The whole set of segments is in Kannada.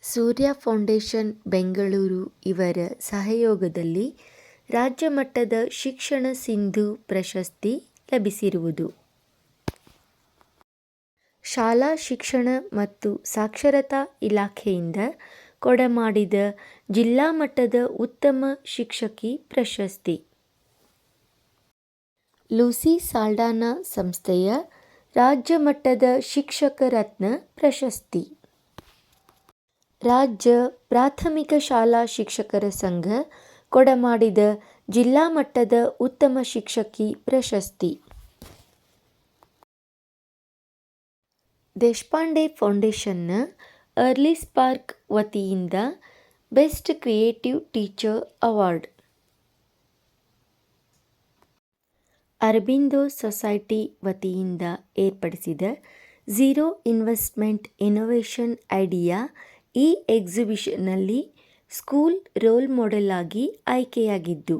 ಸೂರ್ಯ ಫೌಂಡೇಶನ್ ಬೆಂಗಳೂರು ಇವರ ಸಹಯೋಗದಲ್ಲಿ ರಾಜ್ಯ ಮಟ್ಟದ ಶಿಕ್ಷಣ ಸಿಂಧು ಪ್ರಶಸ್ತಿ ಲಭಿಸಿರುವುದು. ಶಾಲಾ ಶಿಕ್ಷಣ ಮತ್ತು ಸಾಕ್ಷರತಾ ಇಲಾಖೆಯಿಂದ ಕೊಡಮಾಡಿದ ಜಿಲ್ಲಾ ಮಟ್ಟದ ಉತ್ತಮ ಶಿಕ್ಷಕಿ ಪ್ರಶಸ್ತಿ. ಲೂಸಿ ಸಾಲ್ಡಾನಾ ಸಂಸ್ಥೆಯ ರಾಜ್ಯ ಮಟ್ಟದ ಶಿಕ್ಷಕ ರತ್ನ ಪ್ರಶಸ್ತಿ. ರಾಜ್ಯ ಪ್ರಾಥಮಿಕ ಶಾಲಾ ಶಿಕ್ಷಕರ ಸಂಘ ಕೊಡಮಾಡಿದ ಜಿಲ್ಲಾ ಮಟ್ಟದ ಉತ್ತಮ ಶಿಕ್ಷಕಿ ಪ್ರಶಸ್ತಿ. ದೇಶಪಾಂಡೆ ಫೌಂಡೇಶನ್ನ ಅರ್ಲಿ ಸ್ಪಾರ್ಕ್ ವತಿಯಿಂದ best creative teacher award. Aurobindo society ವತಿಯಿಂದ ಏರ್ಪಡಿಸಿದ ಝೀರೋ ಇನ್ವೆಸ್ಟ್ಮೆಂಟ್ ಇನ್ನೋವೇಷನ್ ಐಡಿಯಾ ಈ ಎಕ್ಸಿಬಿಷನ್ನಲ್ಲಿ ಸ್ಕೂಲ್ ರೋಲ್ ಮಾಡೆಲ್ ಆಗಿ ಆಯ್ಕೆಯಾಗಿದ್ದು,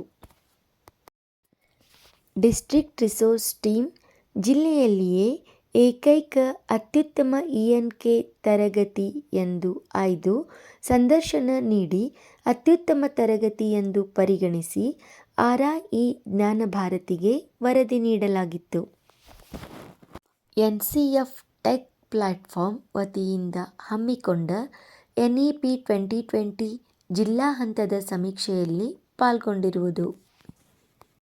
ಡಿಸ್ಟ್ರಿಕ್ಟ್ ರಿಸೋರ್ಸ್ ಟೀಮ್ ಜಿಲ್ಲೆಯಲ್ಲಿಯೇ ಏಕೈಕ ಅತ್ಯುತ್ತಮ ENK ತರಗತಿ ಎಂದು ಆಯ್ದು ಸಂದರ್ಶನ ನೀಡಿ ಅತ್ಯುತ್ತಮ ತರಗತಿ ಎಂದು ಪರಿಗಣಿಸಿ RIE ಜ್ಞಾನಭಾರತಿಗೆ ವರದಿ ನೀಡಲಾಗಿತ್ತು. NCF ಟೆಕ್ ಪ್ಲಾಟ್ಫಾರ್ಮ್ ವತಿಯಿಂದ ಹಮ್ಮಿಕೊಂಡ NEP 2020 ಜಿಲ್ಲಾ ಹಂತದ ಸಮೀಕ್ಷೆಯಲ್ಲಿ ಪಾಲ್ಗೊಂಡಿರುವುದು.